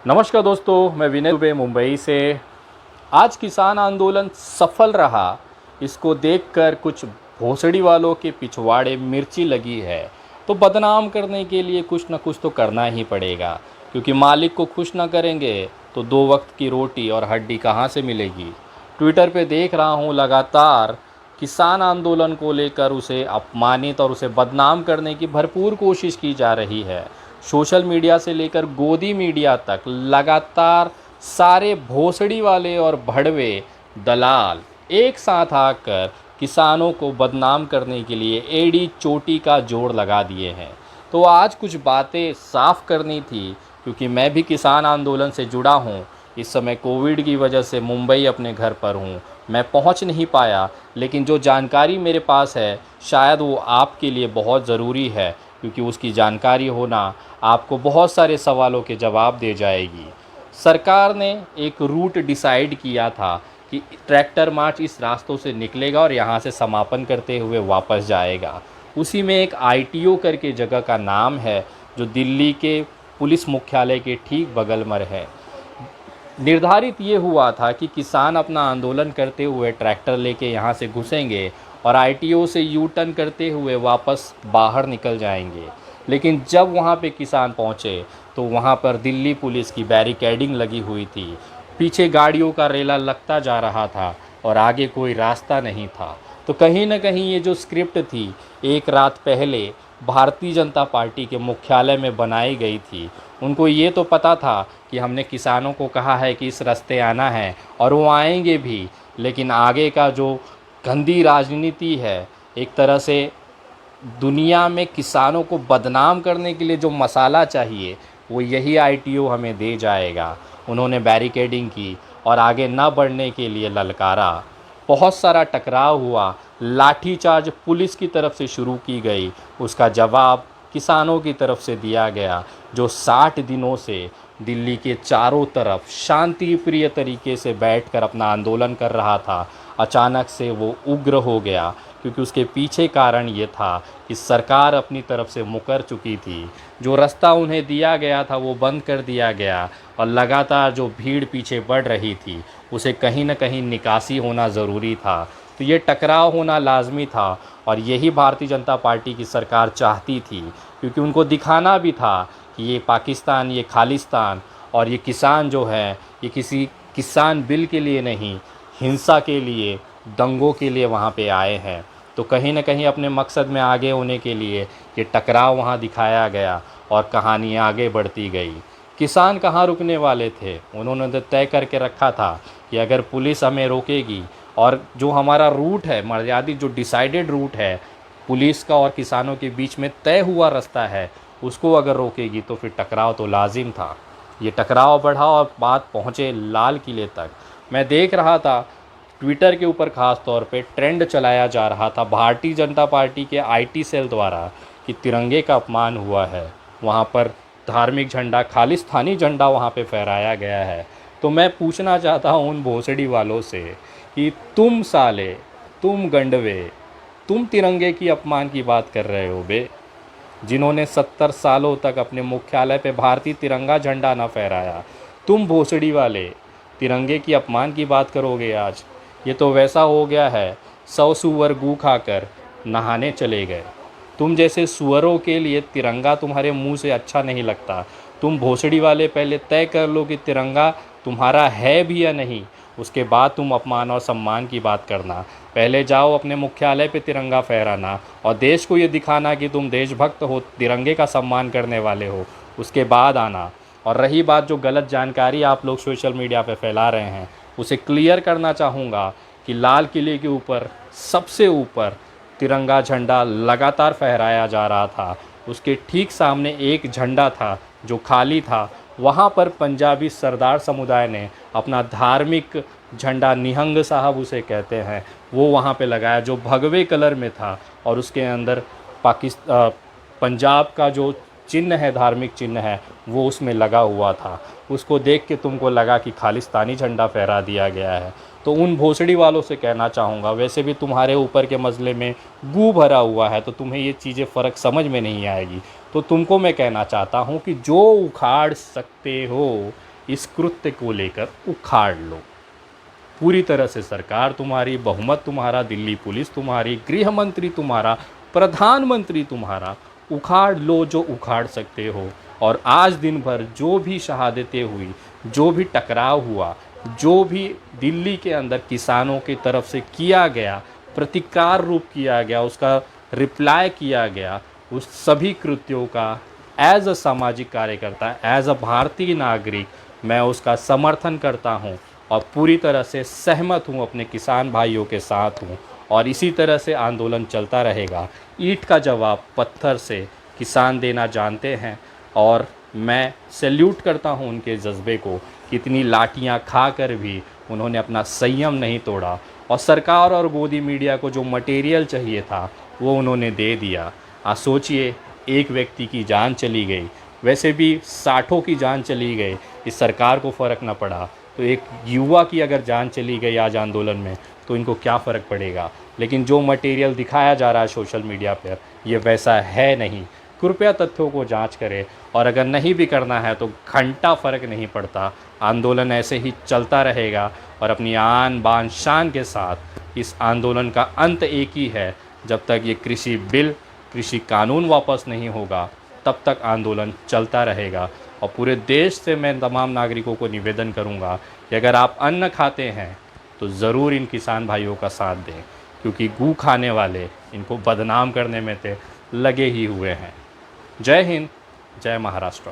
नमस्कार दोस्तों, मैं विनय दुबे मुंबई से। आज किसान आंदोलन सफल रहा, इसको देखकर कुछ भोसड़ी वालों के पिछवाड़े मिर्ची लगी है। तो बदनाम करने के लिए कुछ ना कुछ तो करना ही पड़ेगा, क्योंकि मालिक को खुश ना करेंगे तो दो वक्त की रोटी और हड्डी कहाँ से मिलेगी। ट्विटर पे देख रहा हूँ लगातार किसान आंदोलन को लेकर उसे अपमानित और उसे बदनाम करने की भरपूर कोशिश की जा रही है। सोशल मीडिया से लेकर गोदी मीडिया तक लगातार सारे भोसड़ी वाले और भड़वे दलाल एक साथ आकर किसानों को बदनाम करने के लिए एड़ी चोटी का जोड़ लगा दिए हैं। तो आज कुछ बातें साफ करनी थी, क्योंकि मैं भी किसान आंदोलन से जुड़ा हूँ। इस समय कोविड की वजह से मुंबई अपने घर पर हूँ, मैं पहुँच नहीं पाया, लेकिन जो जानकारी मेरे पास है शायद वो आपके लिए बहुत ज़रूरी है, क्योंकि उसकी जानकारी होना आपको बहुत सारे सवालों के जवाब दे जाएगी। सरकार ने एक रूट डिसाइड किया था कि ट्रैक्टर मार्च इस रास्तों से निकलेगा और यहाँ से समापन करते हुए वापस जाएगा। उसी में एक आईटीओ करके जगह का नाम है, जो दिल्ली के पुलिस मुख्यालय के ठीक बगल में है। निर्धारित ये हुआ था कि किसान अपना आंदोलन करते हुए ट्रैक्टर लेके यहाँ से घुसेंगे और आईटीओ से यू टर्न करते हुए वापस बाहर निकल जाएंगे। लेकिन जब वहाँ पे किसान पहुँचे तो वहाँ पर दिल्ली पुलिस की बैरिकेडिंग लगी हुई थी, पीछे गाड़ियों का रेला लगता जा रहा था और आगे कोई रास्ता नहीं था। तो कहीं ना कहीं ये जो स्क्रिप्ट थी, एक रात पहले भारतीय जनता पार्टी के मुख्यालय में बनाई गई थी। उनको ये तो पता था कि हमने किसानों को कहा है कि इस रास्ते आना है और वो आएंगे भी, लेकिन आगे का जो गंदी राजनीति है, एक तरह से दुनिया में किसानों को बदनाम करने के लिए जो मसाला चाहिए वो यही आईटीओ हमें दे जाएगा। उन्होंने बैरिकेडिंग की और आगे न बढ़ने के लिए ललकारा। बहुत सारा टकराव हुआ, लाठीचार्ज पुलिस की तरफ से शुरू की गई, उसका जवाब किसानों की तरफ से दिया गया, जो 60 दिनों से दिल्ली के चारों तरफ शांति प्रिय तरीके से बैठकर अपना आंदोलन कर रहा था। अचानक से वो उग्र हो गया, क्योंकि उसके पीछे कारण ये था कि सरकार अपनी तरफ से मुकर चुकी थी। जो रास्ता उन्हें दिया गया था वो बंद कर दिया गया, और लगातार जो भीड़ पीछे बढ़ रही थी उसे कहीं ना कहीं निकासी होना ज़रूरी था। तो ये टकराव होना लाजमी था, और यही भारतीय जनता पार्टी की सरकार चाहती थी, क्योंकि उनको दिखाना भी था कि ये पाकिस्तान, ये खालिस्तान और ये किसान जो है, ये किसी किसान बिल के लिए नहीं, हिंसा के लिए, दंगों के लिए वहाँ पे आए हैं। तो कहीं ना कहीं अपने मकसद में आगे होने के लिए ये टकराव वहाँ दिखाया गया और कहानी आगे बढ़ती गई। किसान कहाँ रुकने वाले थे, उन्होंने तो तय करके रखा था कि अगर पुलिस हमें रोकेगी और जो हमारा रूट है, मर्यादित जो डिसाइडेड रूट है, पुलिस का और किसानों के बीच में तय हुआ रास्ता है, उसको अगर रोकेगी तो फिर टकराव तो लाजिम था। ये टकराव बढ़ा और बात पहुँचे लाल किले तक। मैं देख रहा था ट्विटर के ऊपर ख़ास तौर पे ट्रेंड चलाया जा रहा था भारतीय जनता पार्टी के आईटी सेल द्वारा कि तिरंगे का अपमान हुआ है, वहाँ पर धार्मिक झंडा, खालिस्तानी झंडा वहाँ पे फहराया गया है। तो मैं पूछना चाहता हूँ उन भोसड़ी वालों से कि तुम साले, तुम गंडवे, तुम तिरंगे की अपमान की बात कर रहे हो बे, जिन्होंने 70 सालों तक अपने मुख्यालय पे भारतीय तिरंगा झंडा ना फहराया। तुम भोसड़ी वाले तिरंगे की अपमान की बात करोगे आज? ये तो वैसा हो गया है 100 सूअर गू खाकर नहाने चले गए। तुम जैसे सूअरों के लिए तिरंगा तुम्हारे मुंह से अच्छा नहीं लगता। तुम भोसड़ी वाले पहले तय कर लो कि तिरंगा तुम्हारा है भी या नहीं, उसके बाद तुम अपमान और सम्मान की बात करना। पहले जाओ अपने मुख्यालय पे तिरंगा फहराना और देश को ये दिखाना कि तुम देशभक्त हो, तिरंगे का सम्मान करने वाले हो, उसके बाद आना। और रही बात जो गलत जानकारी आप लोग सोशल मीडिया पे फैला रहे हैं, उसे क्लियर करना चाहूँगा कि लाल किले के ऊपर सबसे ऊपर तिरंगा झंडा लगातार फहराया जा रहा था। उसके ठीक सामने एक झंडा था जो खाली था, वहाँ पर पंजाबी सरदार समुदाय ने अपना धार्मिक झंडा, निहंग साहब उसे कहते हैं, वो वहाँ पे लगाया, जो भगवे कलर में था, और उसके अंदर पंजाब का जो चिन्ह है, धार्मिक चिन्ह है, वो उसमें लगा हुआ था। उसको देख के तुमको लगा कि खालिस्तानी झंडा फहरा दिया गया है। तो उन भोसड़ी वालों से कहना चाहूँगा, वैसे भी तुम्हारे ऊपर के मसले में गू भरा हुआ है, तो तुम्हें ये चीज़ें फ़र्क समझ में नहीं आएगी। तो तुमको मैं कहना चाहता हूँ कि जो उखाड़ सकते हो इस कृत्य को लेकर उखाड़ लो। पूरी तरह से सरकार तुम्हारी, बहुमत तुम्हारा, दिल्ली पुलिस तुम्हारी, गृह मंत्री तुम्हारा, प्रधानमंत्री तुम्हारा, उखाड़ लो जो उखाड़ सकते हो। और आज दिन भर जो भी शहादतें हुई, जो भी टकराव हुआ, जो भी दिल्ली के अंदर किसानों की तरफ से किया गया, प्रतिकार रूप किया गया, उसका रिप्लाई किया गया, उस सभी कृत्यों का एज अ सामाजिक कार्यकर्ता, एज अ भारतीय नागरिक मैं उसका समर्थन करता हूँ और पूरी तरह से सहमत हूँ, अपने किसान भाइयों के साथ हूँ। और इसी तरह से आंदोलन चलता रहेगा। ईंट का जवाब पत्थर से किसान देना जानते हैं और मैं सैल्यूट करता हूँ उनके जज्बे को। कितनी लाठियाँ खाकर भी उन्होंने अपना संयम नहीं तोड़ा और सरकार और गोदी मीडिया को जो मटेरियल चाहिए था वो उन्होंने दे दिया। सोचिए, एक व्यक्ति की जान चली गई, वैसे भी 60 की जान चली गई, इस सरकार को फ़र्क ना पड़ा, तो एक युवा की अगर जान चली गई आज आंदोलन में तो इनको क्या फ़र्क पड़ेगा। लेकिन जो मटेरियल दिखाया जा रहा है सोशल मीडिया पर, ये वैसा है नहीं। कृपया तथ्यों को जांच करें और अगर नहीं भी करना है तो घंटा फ़र्क नहीं पड़ता, आंदोलन ऐसे ही चलता रहेगा। और अपनी आन बान शान के साथ इस आंदोलन का अंत एक ही है, जब तक ये कृषि बिल, कृषि कानून वापस नहीं होगा तब तक आंदोलन चलता रहेगा। और पूरे देश से मैं तमाम नागरिकों को निवेदन करूंगा कि अगर आप अन्न खाते हैं तो ज़रूर इन किसान भाइयों का साथ दें, क्योंकि गू खाने वाले इनको बदनाम करने में तो लगे ही हुए हैं। जय हिंद, जय महाराष्ट्र।